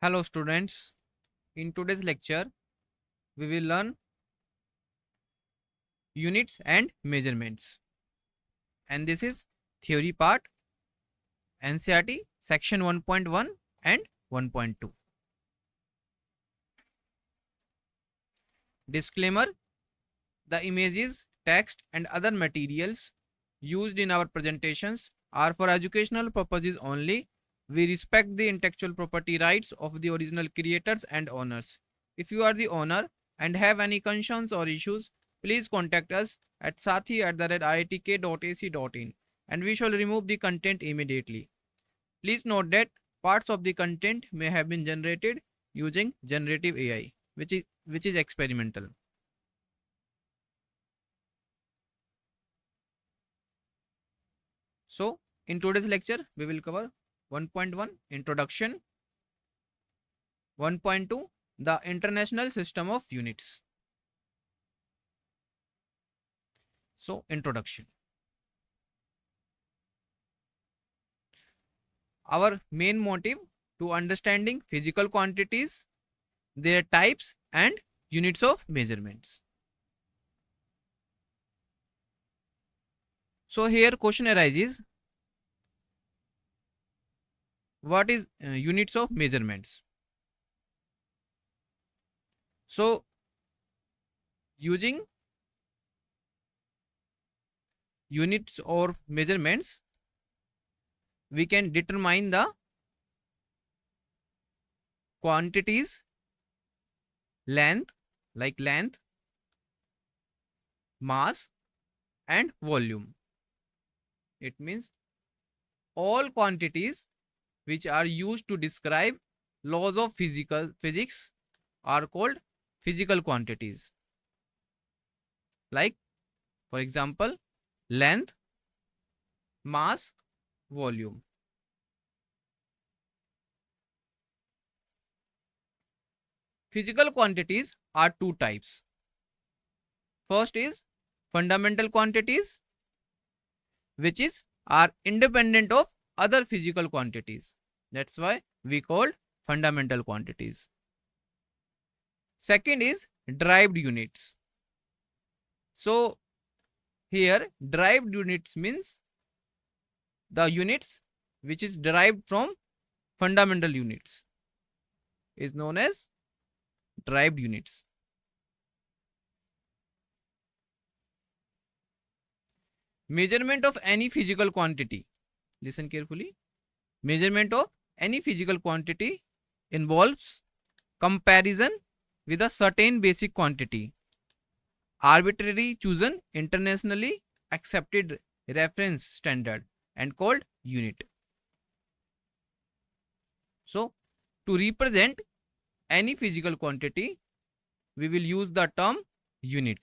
Hello students, in today's lecture we will learn units and measurements, and this is theory part, NCERT section 1.1 and 1.2. Disclaimer: the images, text and other materials used in our presentations are for educational purposes only. We respect the intellectual property rights of the original creators and owners. If you are the owner and have any concerns or issues, please contact us at sathi@iitk.ac.in and we shall remove the content immediately. Please note that parts of the content may have been generated using generative AI, which is experimental. So, in today's lecture, we will cover 1.1 Introduction, 1.2 The International System of Units. So, introduction. Our main motive to understanding physical quantities, their types and units of measurements. So, here question arises, what is units of measurements? So, using units or measurements, we can determine the quantities, length, like length, mass and volume. It means all quantities which are used to describe laws of physics are called physical quantities. Like, for example, length, mass, volume. Physical quantities are two types. First is fundamental quantities, which are independent of other physical quantities. That's why we call fundamental quantities. Second is derived units. So here derived units means the units which is derived from fundamental units is known as derived units. Measurement of any physical quantity. Listen carefully. Measurement of any physical quantity involves comparison with a certain basic quantity, arbitrary chosen internationally accepted reference standard and called unit. So, to represent any physical quantity, we will use the term unit.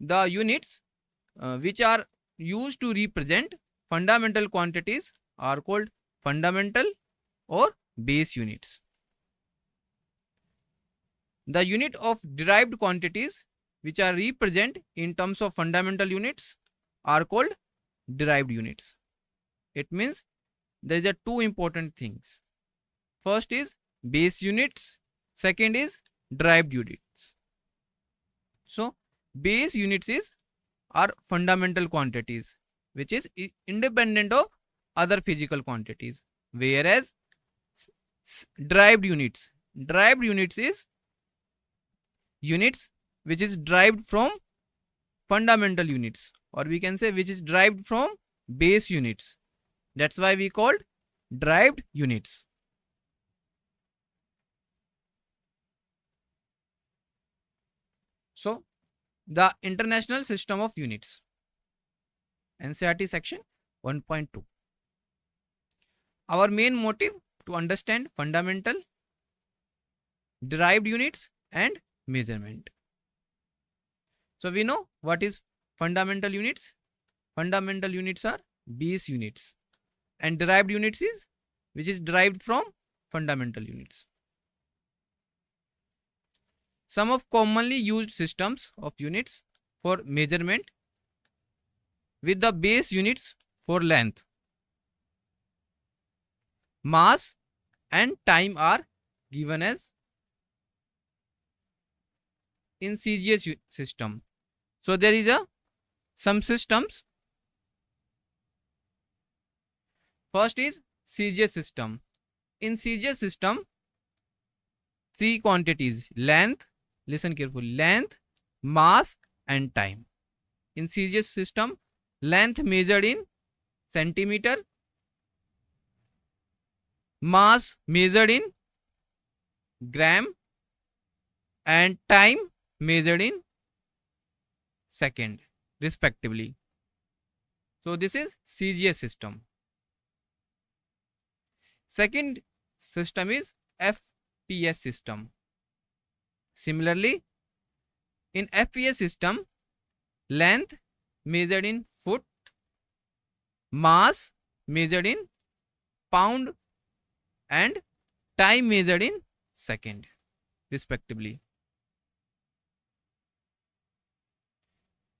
The units which are used to represent fundamental quantities are called fundamental or base units. The unit of derived quantities which are represented in terms of fundamental units are called derived units. It means there are two important things. First is base units, second is derived units. So, base units are fundamental quantities which is independent of other physical quantities, whereas derived units is units which is derived from fundamental units, or we can say which is derived from base units. That's why we called derived units. So, the International System of Units, NCERT section 1.2. Our main motive to understand fundamental, derived units and measurement. So, we know what is fundamental units. Fundamental units are base units, and derived units is which is derived from fundamental units. Some of commonly used systems of units for measurement with the base units for length. mass and time are given as in CGS system. So there is a some systems. First is CGS system. In CGS system, three quantities: length, listen carefully, length, mass and time. In CGS system, length measured in centimeter, mass measured in gram, and time measured in second respectively. So this is CGS system. Second system is FPS system. Similarly, in FPS system, length measured in foot, mass measured in pound, and time measured in second respectively.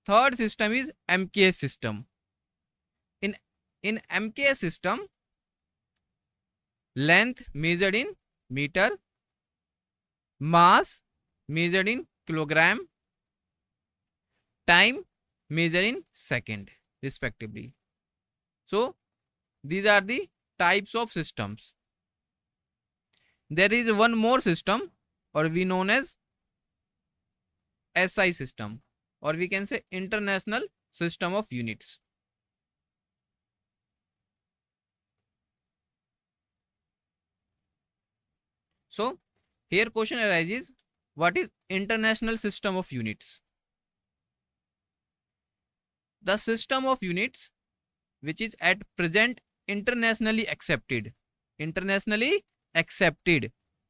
Third system is MKS system. In MKS system, length measured in meter, mass measured in kilogram, time measured in second respectively. So these are the types of systems. There is one more system, or we known as SI system, or we can say International System of Units. So here question arises, what is International System of Units? The system of units which is at present internationally accepted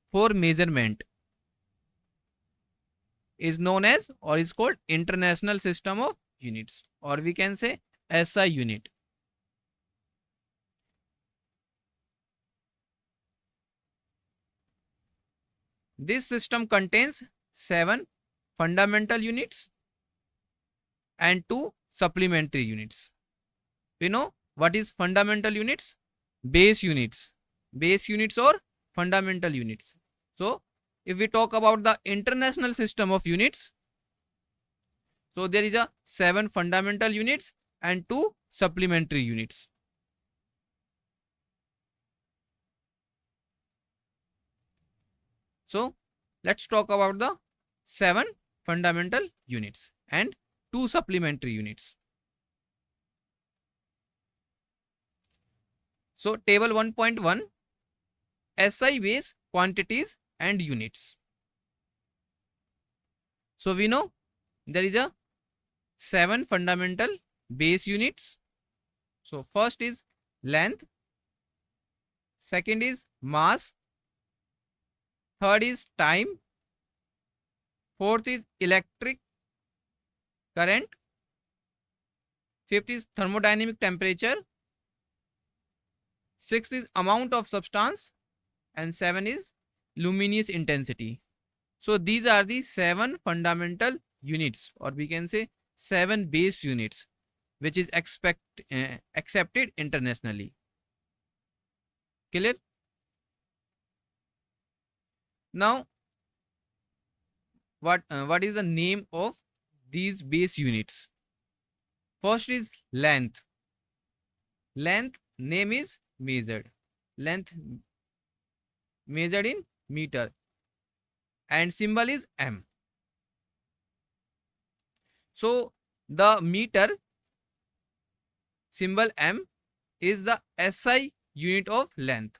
for measurement is known as, or is called, International System of Units, or we can say SI unit. This system contains 7 fundamental units and 2 supplementary units. We know what is fundamental units, base units or fundamental units. So if we talk about the International System of Units, so there is a 7 fundamental units and 2 supplementary units. So let's talk about the 7 fundamental units and 2 supplementary units. So table 1.1, SI base quantities and units. So we know there is a 7 fundamental base units. So first is length, second is mass, third is time, fourth is electric current, fifth is thermodynamic temperature, sixth is amount of substance, and 7 is luminous intensity. So these are the 7 fundamental units, or we can say 7 base units which is accepted internationally. Clear? Now what is the name of these base units? First is length. Length name is measured. Length measured in meter, and symbol is m. So the meter symbol m is the SI unit of length.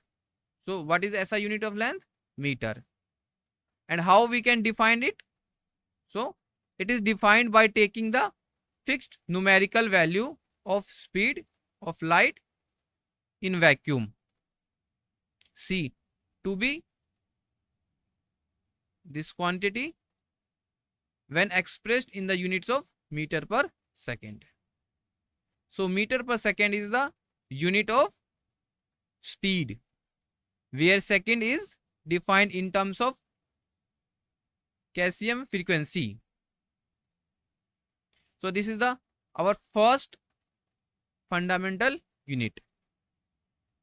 So what is SI unit of length? Meter. And how we can define it? So it is defined by taking the fixed numerical value of speed of light in vacuum, c, to be this quantity when expressed in the units of meter per second. So meter per second is the unit of speed, where second is defined in terms of Cassium frequency. So this is our first fundamental unit.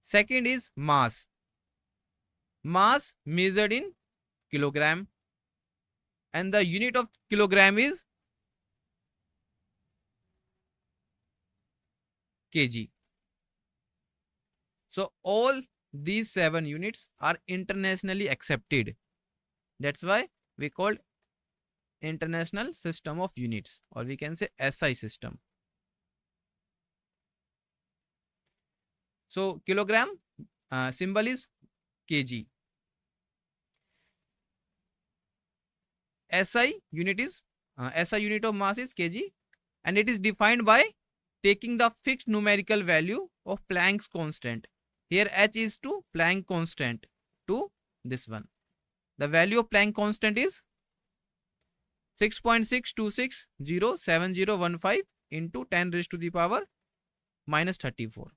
Second is mass. Mass measured in kilogram, and the unit of kilogram is kg. So all these 7 units are internationally accepted. That's why we call international system of units, or we can say SI system. So kilogram symbol is kg. SI unit of mass is kg, and it is defined by taking the fixed numerical value of Planck's constant. Here h is to Planck constant, to this one. The value of Planck constant is 6.6260715 into 10 raised to the power minus 34.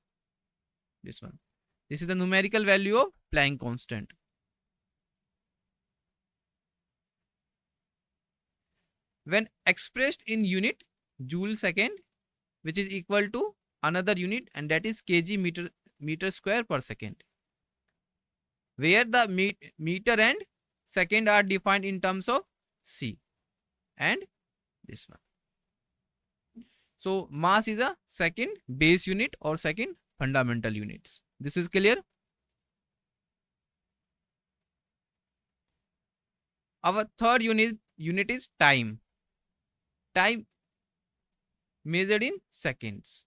This one. This is the numerical value of Planck constant. When expressed in unit joule second, which is equal to another unit, and that is kg meter square per second, where the meter and second are defined in terms of C and this one. So mass is a second base unit or second fundamental units. This is clear. Our third unit is time. Time measured in seconds,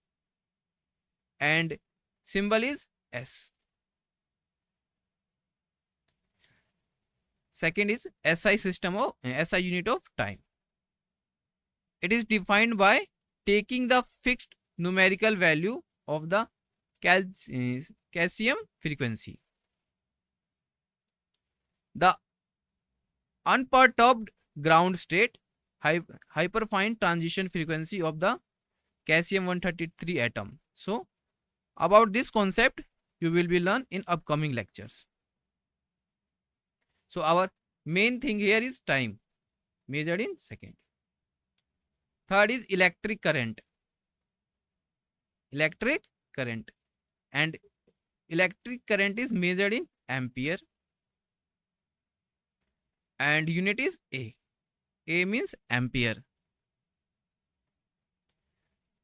and symbol is S. Second is SI system of SI unit of time. It is defined by taking the fixed numerical value of the Cassium frequency. The unperturbed ground state hyperfine transition frequency of the Cassium-133 atom. So about this concept you will be learn in upcoming lectures. So our main thing here is time measured in second. Third is electric current. Electric current, and electric current is measured in ampere, and unit is A. A means ampere.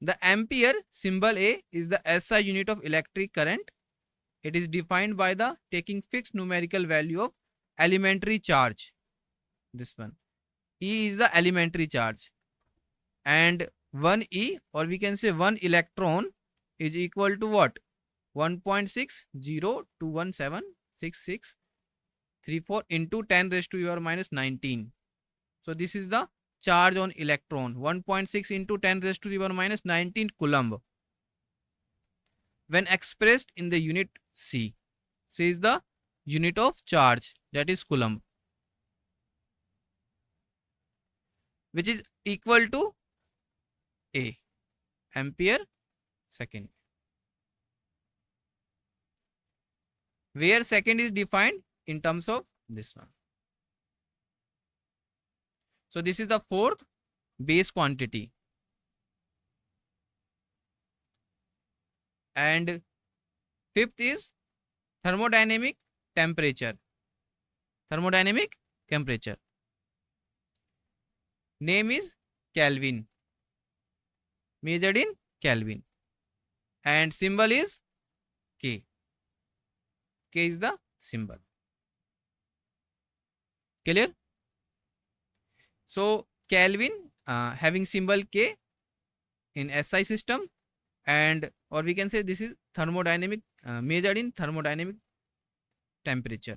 The ampere symbol A is the SI unit of electric current. It is defined by the taking fixed numerical value of elementary charge. This one. E is the elementary charge, and 1 E, or we can say 1 electron, is equal to what? 1.602176634 into 10 raised to your minus 19. So this is the charge on electron, 1.6 into 10 raised to the power minus 19 coulomb. When expressed in the unit C, C is the unit of charge, that is coulomb, which is equal to A, ampere second, where second is defined in terms of this one. So this is the fourth base quantity, and fifth is thermodynamic temperature. Thermodynamic temperature, name is Kelvin, measured in Kelvin, and symbol is K. K is the symbol. Clear? So Kelvin having symbol K in SI system, and or we can say this is thermodynamic measured in thermodynamic temperature,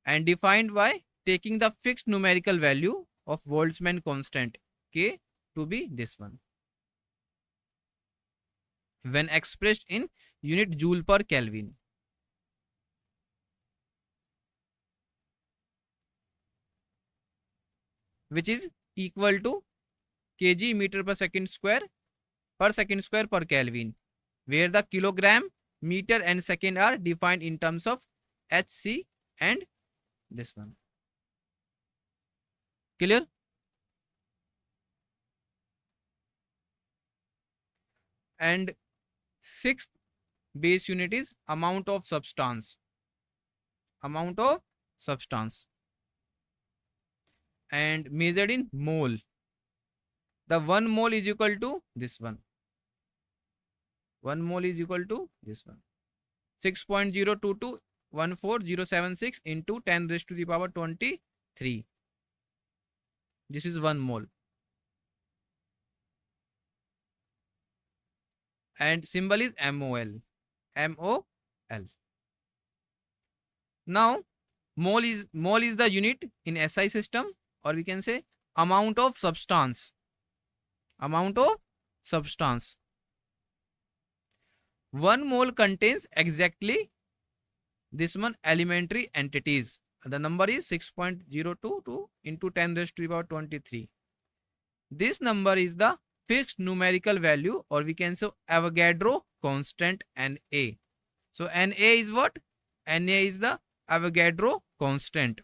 and defined by taking the fixed numerical value of Boltzmann constant K to be this one, when expressed in unit joule per Kelvin. Which is equal to kg meter per second square per Kelvin, where the kilogram, meter and second are defined in terms of HC and this one. Clear? And sixth base unit is amount of substance. amount of substance, and measured in mole. The 1 mole is equal to this one. 1 mole is equal to this one. 6.022 into 10 raised to the power 23. This is 1 mole. And symbol is MOL. MOL. Now, mole is the unit in SI system, or we can say amount of substance. Amount of substance. 1 mole contains exactly this one elementary entities. The number is 6.022 into 10 raised to the power 23. This number is the fixed numerical value, or we can say Avogadro constant Na. So Na is what? Na is the Avogadro constant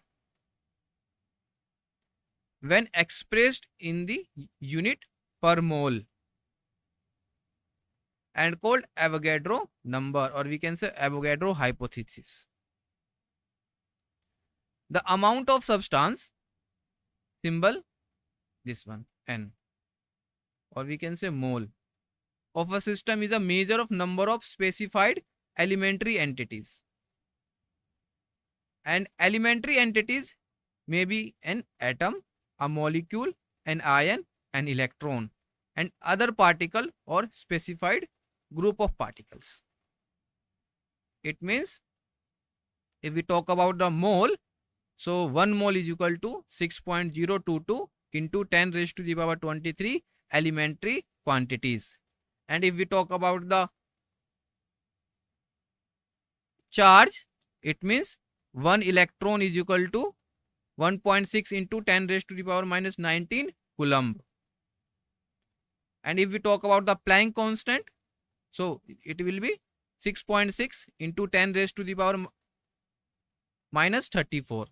when expressed in the unit per mole, and called Avogadro number, or we can say Avogadro hypothesis. The amount of substance, symbol this one, N, or we can say mole, of a system is a measure of number of specified elementary entities. And elementary entities may be an atom, a molecule, an ion, an electron, and other particle or specified group of particles. It means if we talk about the mole, so 1 mole is equal to 6.022 into 10 raised to the power 23 elementary quantities. And if we talk about the charge, it means 1 electron is equal to 1.6 into 10 raised to the power minus 19 coulomb. And if we talk about the Planck constant, so it will be 6.6 into 10 raised to the power minus 34.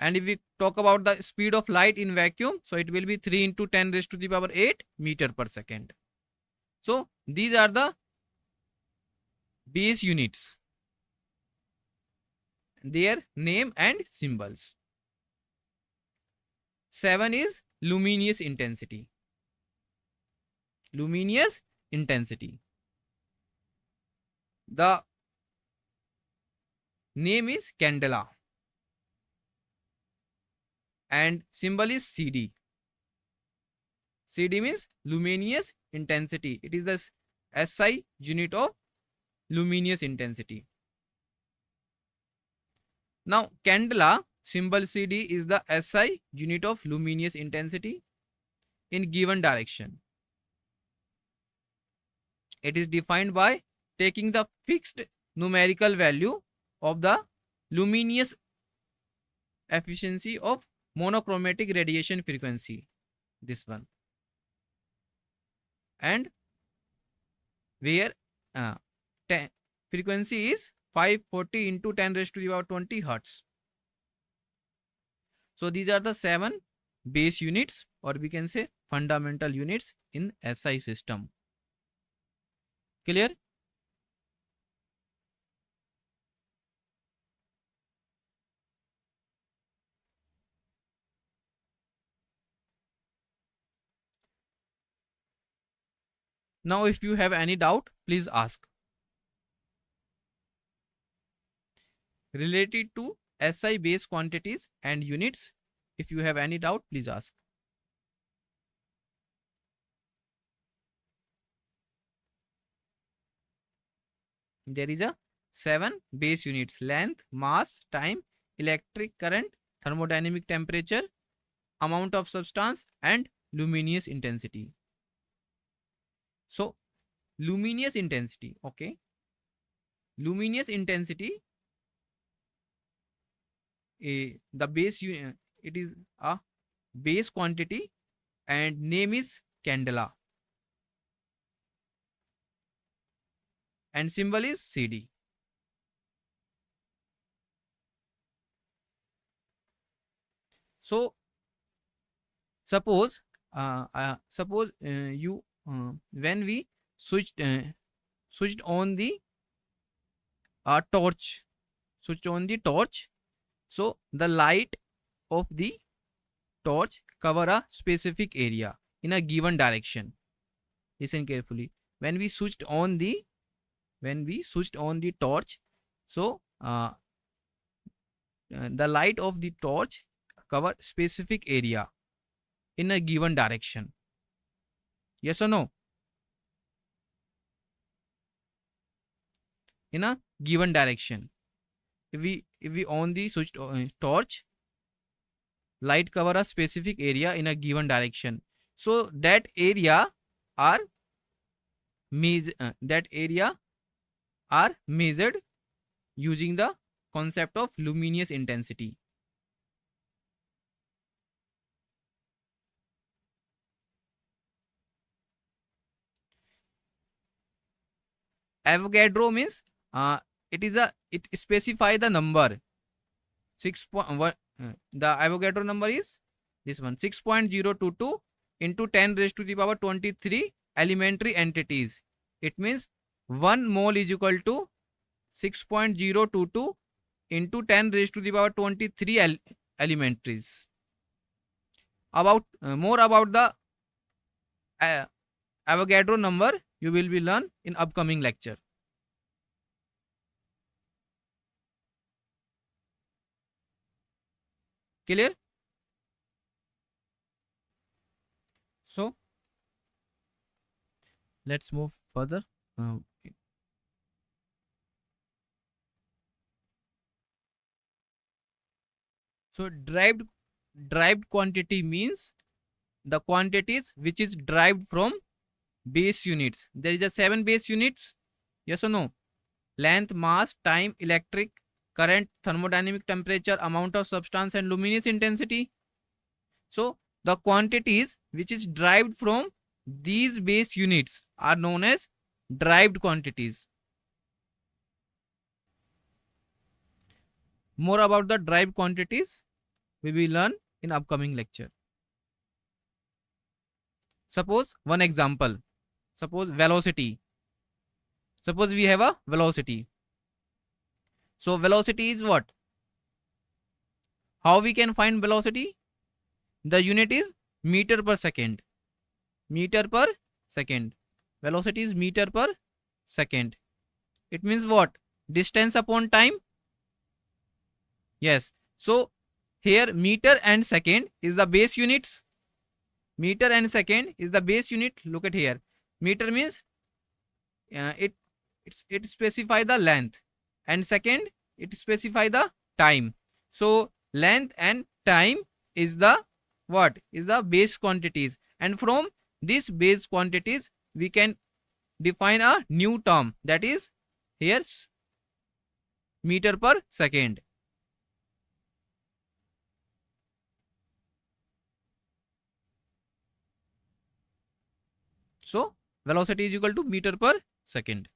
And if we talk about the speed of light in vacuum, so it will be 3 into 10 raised to the power 8 meter per second. So these are the base units, their name and symbols. 7 is luminous intensity. Luminous intensity. The name is candela and symbol is CD. CD means luminous intensity. It is the SI unit of luminous intensity. Now, candela, symbol CD, is the SI unit of luminous intensity in given direction. It is defined by taking the fixed numerical value of the luminous efficiency of monochromatic radiation frequency, this one, and where frequency is 540 into 10 raised to the power 20 hertz. So these are the 7 base units, or we can say fundamental units in SI system. Clear? Now, if you have any doubt, please ask. Related to SI base quantities and units, if you have any doubt, please ask. There is a 7 base units: length, mass, time, electric current, thermodynamic temperature, amount of substance, and luminous intensity. So, luminous intensity, okay. Luminous intensity, the base unit, it is a base quantity and name is candela and symbol is CD. So suppose you when we switched on the a torch, switch on the torch, so the light of the torch cover a specific area in a given direction. Listen carefully. When we switched on the torch, so the light of the torch cover specific area in a given direction. Yes or no? In a given direction. If we on the switched torch, light cover a specific area in a given direction. So that area are measured using the concept of luminous intensity. Avogadro means it specify the number 6.1. The Avogadro number is this one, 6.022 into 10 raised to the power 23 elementary entities. It means 1 mole is equal to 6.022 into 10 raised to the power 23 elementaries. About more about the Avogadro number you will be learn in upcoming lecture. Clear? So let's move further. So derived quantity means the quantities which is derived from base units. There is a 7 base units. Yes or no? Length, mass, time, electric current, thermodynamic temperature, amount of substance, and luminous intensity. So the quantities which is derived from these base units are known as derived quantities. More about the derived quantities we will learn in upcoming lecture. Suppose one example. Suppose velocity. Suppose we have a velocity. So velocity is what? How we can find velocity? The unit is meter per second. Meter per second. Velocity is meter per second. It means what? Distance upon time? Yes. So here meter and second is the base units. Meter and second is the base unit. Look at here. Meter means it specify the length, and second it specify the time. So length and time is the what? Is the base quantities, and from these base quantities we can define a new term, that is here meter per second. So velocity is equal to meter per second.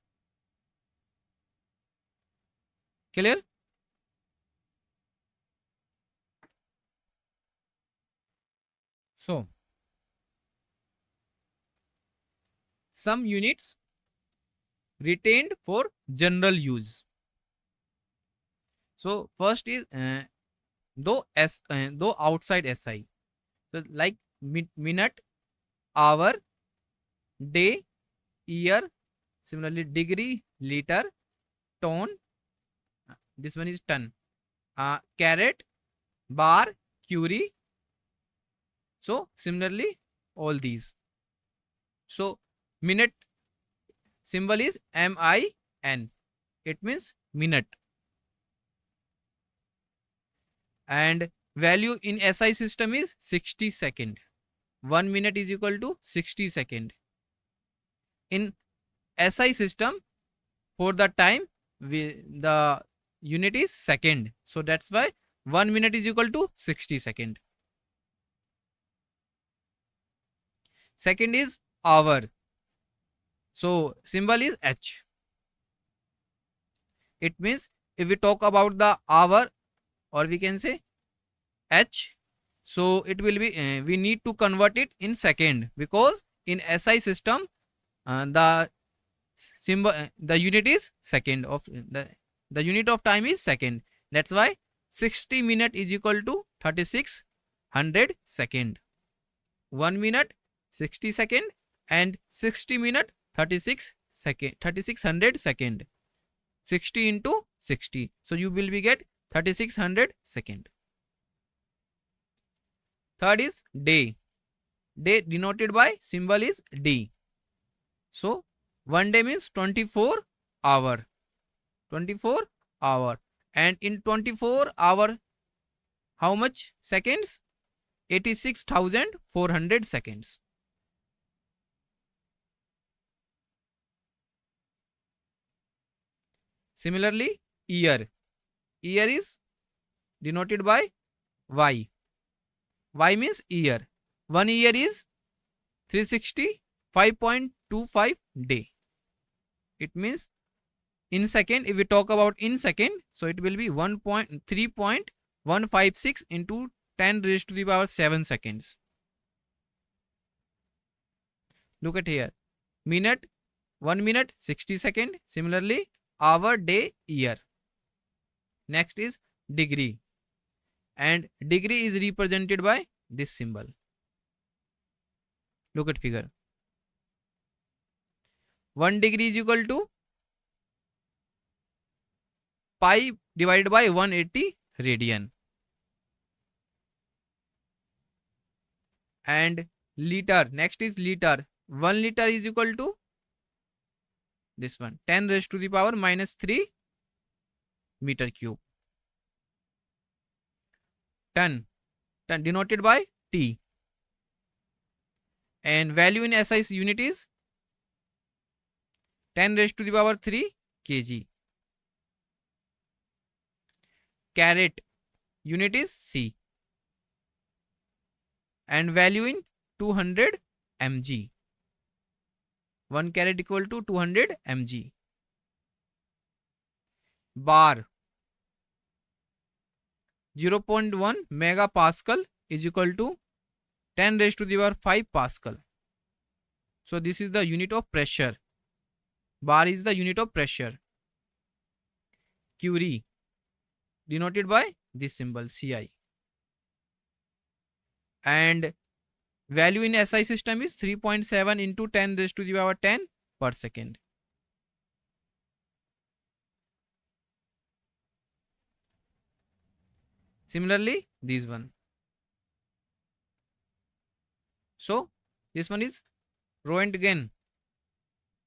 Clear? So some units retained for general use. So first is though outside SI. So like minute, hour, day, year, similarly degree, liter, ton, this one is ton, carat, bar, curie. So similarly all these. So minute symbol is MIN. It means minute. And value in SI system is 60 second. 1 minute is equal to 60 second. In SI system, for the time, the unit is second. So that's why 1 minute is equal to 60 second. Second is hour. So symbol is H. It means if we talk about the hour, or we can say H, so it will be we need to convert it in second, because in SI system the symbol the unit is second of the The unit of time is second. That's why 60 minute is equal to 3600 second. 1 minute 60 second and 60 minute 3600 second. 60 into 60. So you will be get 3600 second. Third is day. Day denoted by symbol is D. So 1 day means 24 hour. 24 hour. And in 24 hour, how much seconds? 86,400 seconds. Similarly, year. Year is denoted by Y. Y means year. 1 year is 365.25 day. It means in second, if we talk about in second, so it will be 3.156 into 10 raised to the power 7 seconds. Look at here. Minute, 1 minute, 60 second. Similarly, hour, day, year. Next is degree. And degree is represented by this symbol. Look at figure. 1 degree is equal to pi divided by 180 radian. And liter. Next is liter. 1 liter is equal to this one. 10 raised to the power minus 3 meter cube. Ton. Ton denoted by T. And value in SI unit is 10 raised to the power 3 kg. Carat unit is C. And value in 200 mg. 1 carat equal to 200 mg. Bar. 0.1 megapascal is equal to 10 raised to the power 5 pascal. So this is the unit of pressure. Bar is the unit of pressure. Curie denoted by this symbol Ci. And value in SI system is 3.7 into 10 raised to the power 10 per second. Similarly, this one. So this one is Roentgen.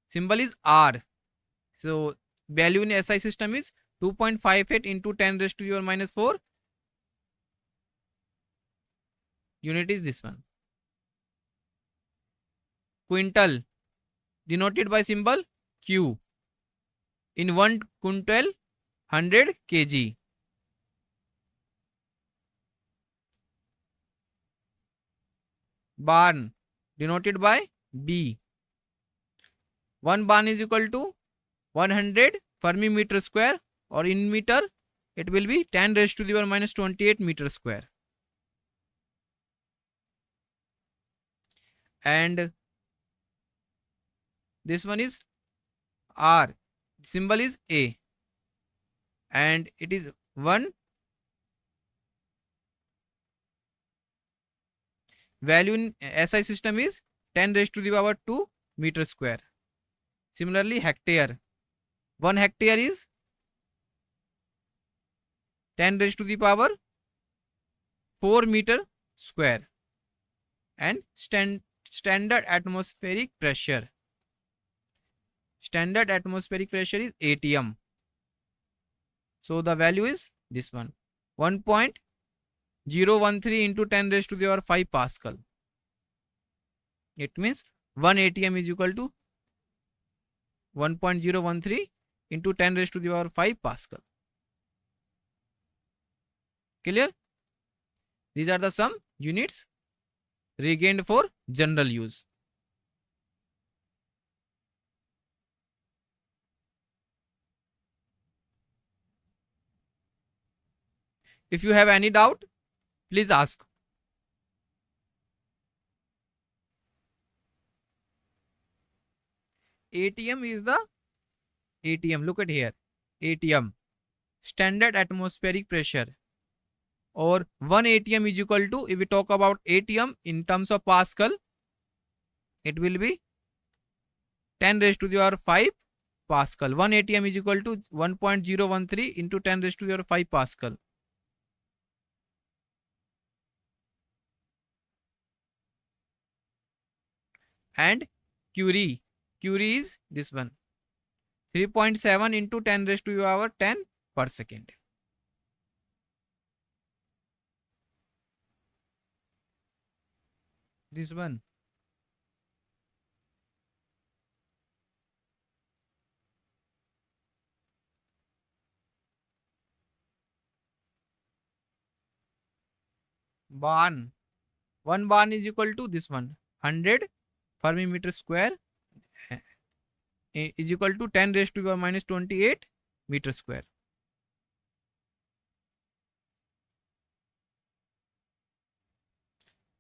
Symbol is R. So value in SI system is 2.58 into 10 raised to the power minus 4. Unit is this one. Quintal denoted by symbol Q. In 1 quintal 100 kg. Barn denoted by B. 1 barn is equal to 100 Fermi meter square, or in meter it will be 10 raised to the power minus 28 meter square. And this one is R. Symbol is A. And it is 1. Value in SI system is 10 raised to the power 2 meter square. Similarly, hectare. 1 hectare is 10 raised to the power 4 meter square. And standard atmospheric pressure. Standard atmospheric pressure is ATM. So the value is this one. 1.013 into 10 raised to the power 5 pascal. It means 1 ATM is equal to 1.013 into 10 raised to the power 5 pascal. Clear? These are the some units regained for general use. If you have any doubt, please ask. ATM is the ATM. Look at here. ATM. standard atmospheric pressure, or 1 atm is equal to, if we talk about atm in terms of Pascal, it will be 10 raised to the power 5 Pascal. 1 atm is equal to 1.013 into 10 raised to the power 5 Pascal. And Curie is this one, 3.7 into 10 raised to the power 10 per second. This one. Barn. 1 barn is equal to this one, 100 Fermi meter square is equal to 10 raised to the power minus 28 meter square.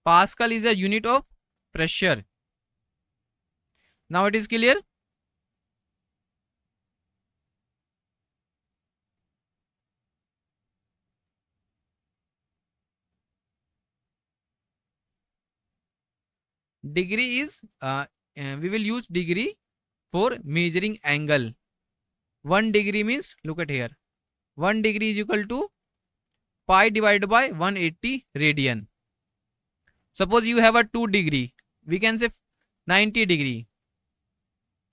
Pascal is a unit of pressure. Now it is clear? Degree is, we will use degree for measuring angle. 1 degree means, look at here, 1 degree is equal to pi divided by 180 radian. Suppose you have a 2 degree, we can say 90 degree.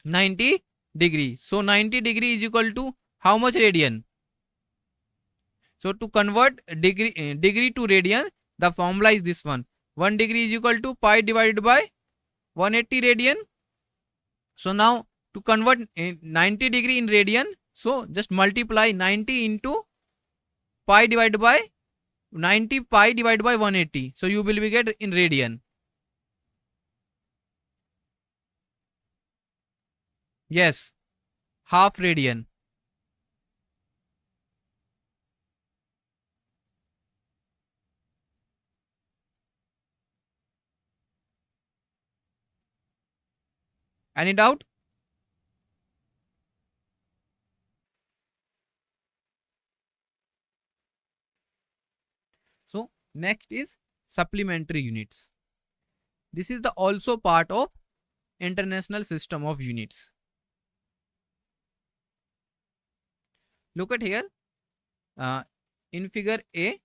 90 degree. So 90 degree is equal to how much radian? So to convert degree to radian, the formula is this one. 1 degree is equal to pi divided by 180 radian. So now to convert 90 degree in radian, so just multiply 90 into pi divided by 90 pi divided by 180. So you will be get in radian. Yes, half radian. Any doubt? So next is supplementary units. This is the also part of international system of units. Look at here, in figure A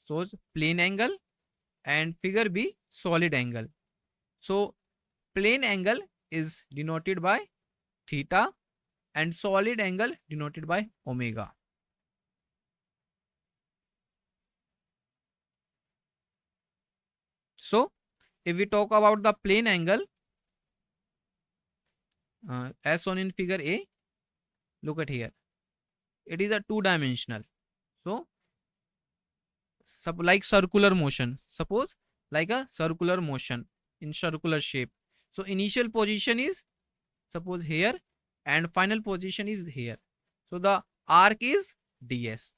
shows plane angle and figure B solid angle. So plane angle is denoted by theta and solid angle denoted by omega. So if we talk about the plane angle, as shown in figure A, look at here, it is a 2-dimensional. So like circular motion, suppose like a circular motion in circular shape. So initial position is suppose here and final position is here. So the arc is ds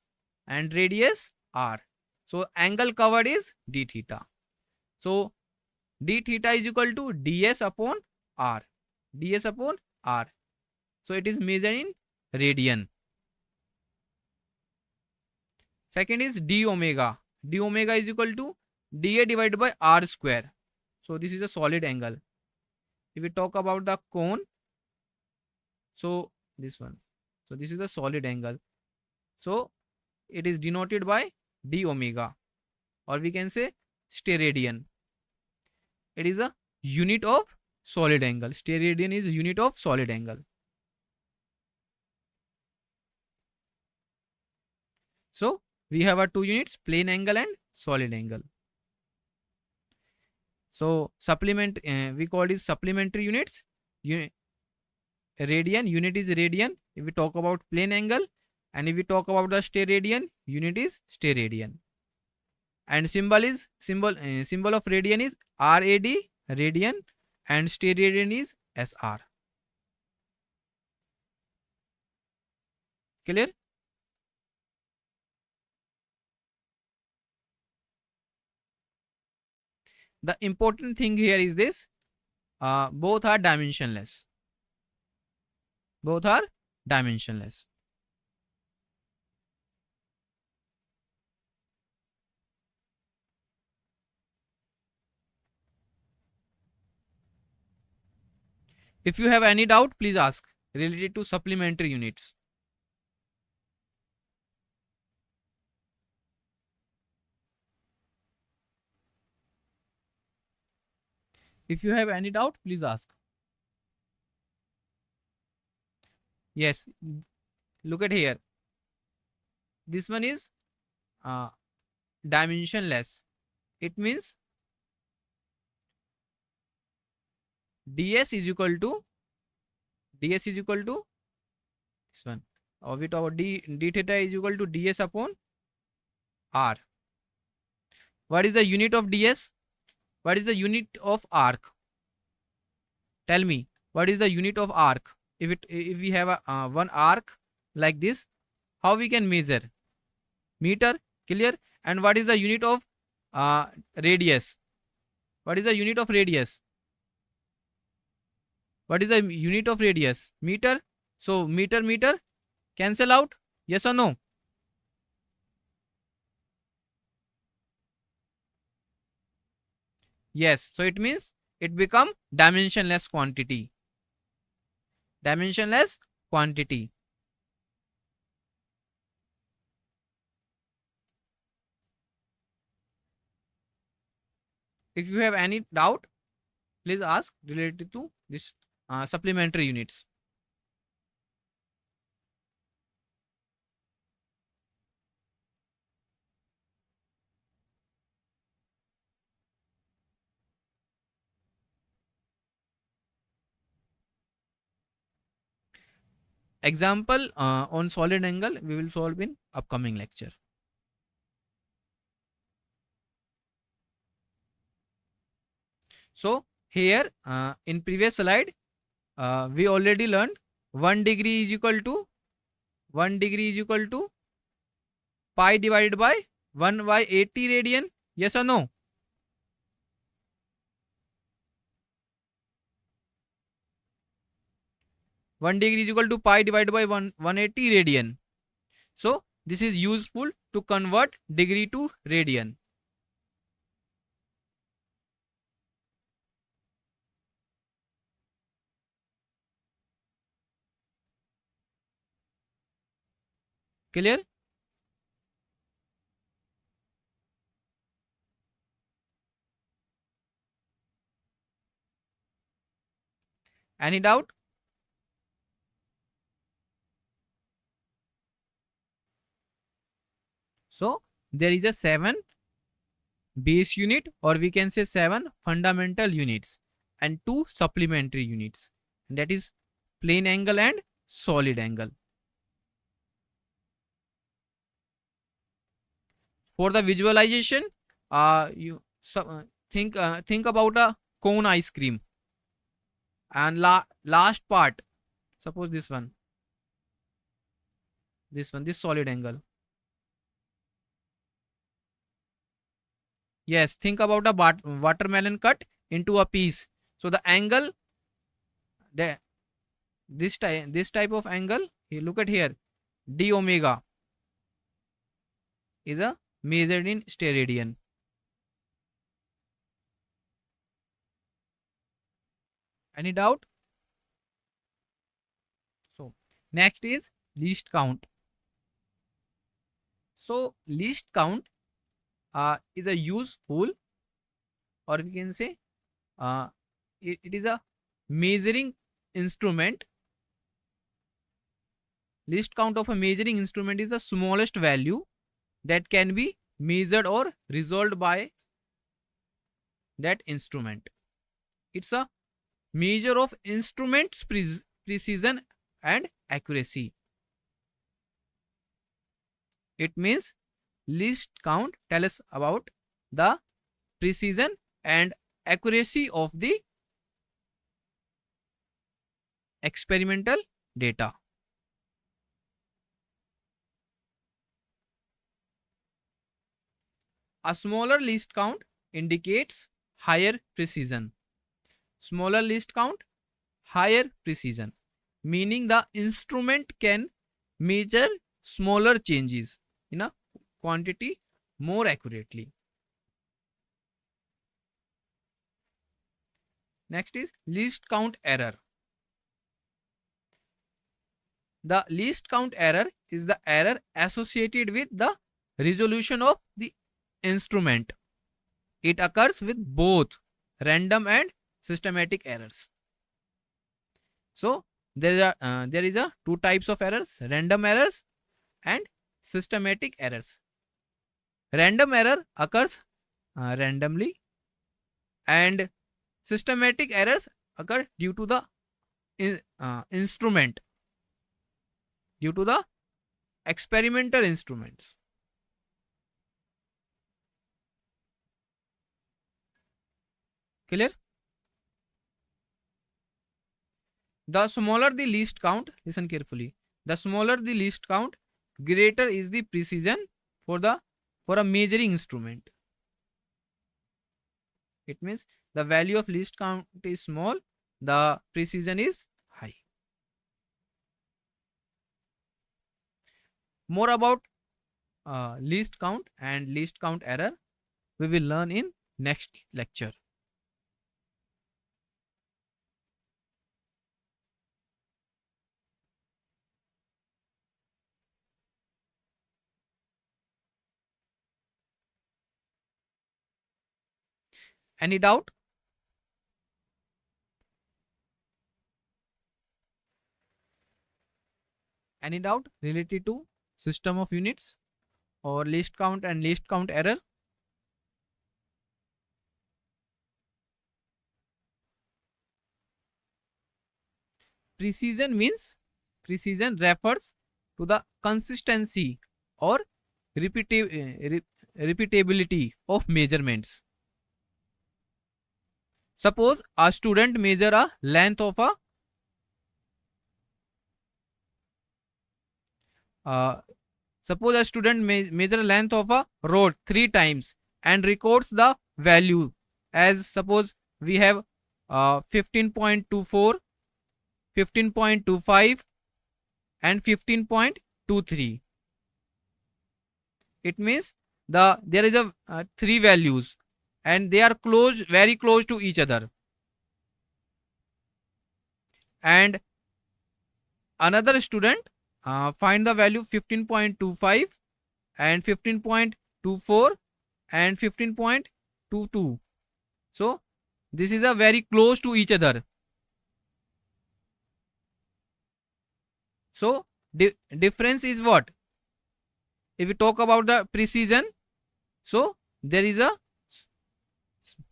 and radius r. So angle covered is d theta. So d theta is equal to ds upon r. ds upon r. So it is measured in radian. Second is d omega. D omega is equal to dA divided by r square. So this is a solid angle. If we talk about the cone, so this one. So this is a solid angle. So it is denoted by d omega, or we can say steradian. It is a unit of solid angle. Steradian is a unit of solid angle. So we have our two units, plane angle and solid angle. So supplement, we call it supplementary units. Radian, unit is radian if we talk about plane angle, and if we talk about the steradian, unit is steradian. And symbol of radian is rad, radian, and steradian is sr. Clear? The important thing here is this, both are dimensionless. Both are dimensionless. If you have any doubt, please ask related to supplementary units. If you have any doubt, please ask. Yes, look at here. This one is uh, dimensionless. It means ds is equal to this one. Or we talk about d theta is equal to ds upon r. What is the unit of ds? What is the unit of arc? Tell me, what is the unit of arc? If we have a one arc like this, how we can measure? Meter, clear? And what is the unit of radius? What is the unit of radius? What is the unit of radius? Meter. So meter cancel out. Yes or no? Yes. So it means it become dimensionless quantity. Dimensionless quantity. If you have any doubt, please ask related to this supplementary units. Example on solid angle we will solve in upcoming lecture. So here in previous slide we already learned 1 degree is equal to pi divided by 1 by 80 radian. Yes or no? One degree is equal to pi divided by 180 radian. So this is useful to convert degree to radian. Clear? Any doubt? So there is a 7 base unit, or we can say 7 fundamental units and 2 supplementary units, and that is plane angle and solid angle. For the visualization, you think about a cone ice cream, and last part, suppose this solid angle. Yes, think about a watermelon cut into a piece. So the angle, this type of angle, look at here, d omega is a measured in steradian. Any doubt? So next is least count. So least count is a useful, or we can say it is a measuring instrument. Least count of a measuring instrument is the smallest value that can be measured or resolved by that instrument. It's a measure of instrument's precision and accuracy. It means least count tell us about the precision and accuracy of the experimental data. A smaller least count indicates higher precision. Smaller least count, higher precision, meaning the instrument can measure smaller changes in a quantity more accurately. Next is least count error. The least count error is the error associated with the resolution of the instrument. It occurs with both random and systematic errors. So there is a two types of errors: random errors and systematic errors. Random error occurs randomly, and systematic errors occur due to the instrument, due to the experimental instruments. Clear? The smaller the least count, listen carefully. The smaller the least count, greater is the precision for a measuring instrument. It means the value of least count is small, the precision is high. More about least count and least count error we will learn in next lecture. Any doubt? Any doubt related to system of units or least count and least count error? Precision means, precision refers to the consistency or repeatability of measurements. Suppose a student measure a length of a suppose a student measure length of a road 3 times and records the value as, suppose we have 15.24, 15.25 and 15.23. It means there is a 3 values and they are very close to each other, and another student find the value 15.25 and 15.24 and 15.22. So this is a very close to each other. So difference is what? If we talk about the precision, so there is a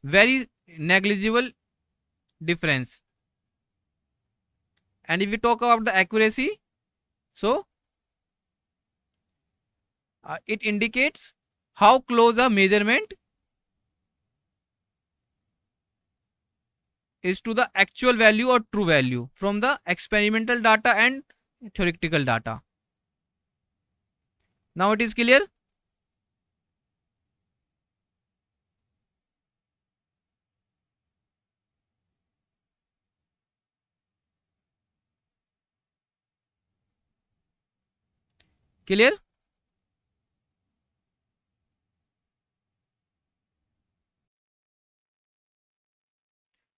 very negligible difference. And if we talk about the accuracy, so it indicates how close a measurement is to the actual value or true value from the experimental data and theoretical data. Now it is clear? Clear?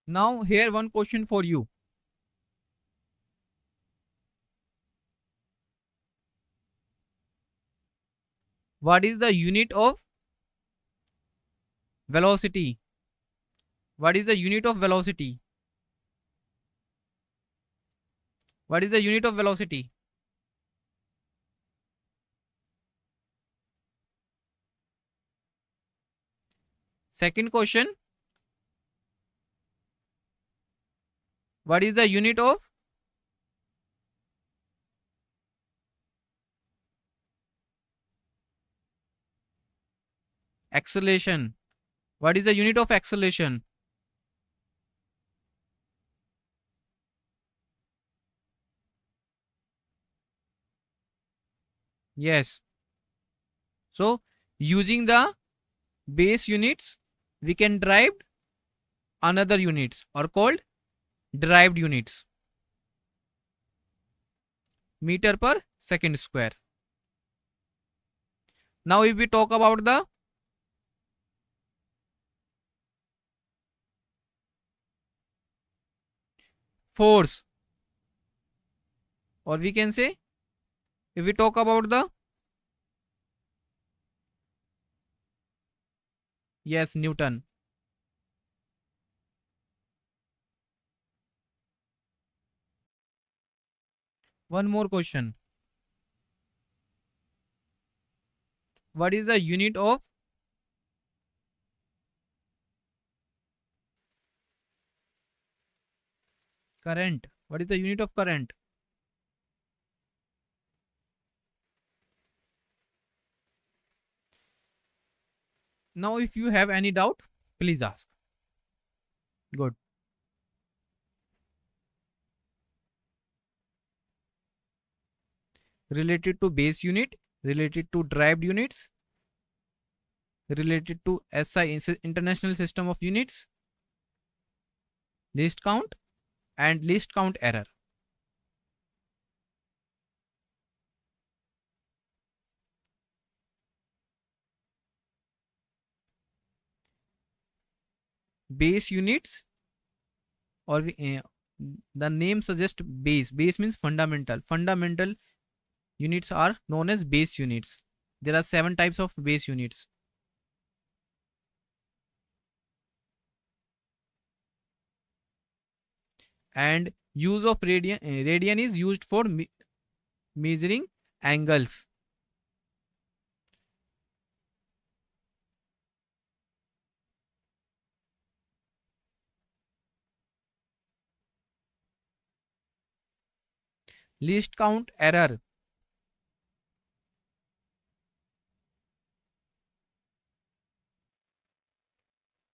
Now here one question for you. What is the unit of velocity? What is the unit of velocity? What is the unit of velocity? Second question. What is the unit of acceleration? What is the unit of acceleration? Yes. So using the base units, we can derive another units or called derived units. Meter per second square. Now if we talk about the force, or we can say If we talk about the, yes, Newton. One more question. What is the unit of current? What is the unit of current? Now, if you have any doubt, please ask. Good. Related to base unit, related to derived units, related to SI, International System of Units, least count, and least count error. Base units, or the name suggests base. Base means fundamental. Fundamental units are known as base units. There are 7 types of base units. And use of radian is used for measuring angles. Least count error.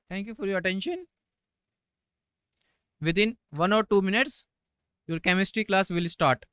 Thank you for your attention. Within 1 or 2 minutes, your chemistry class will start.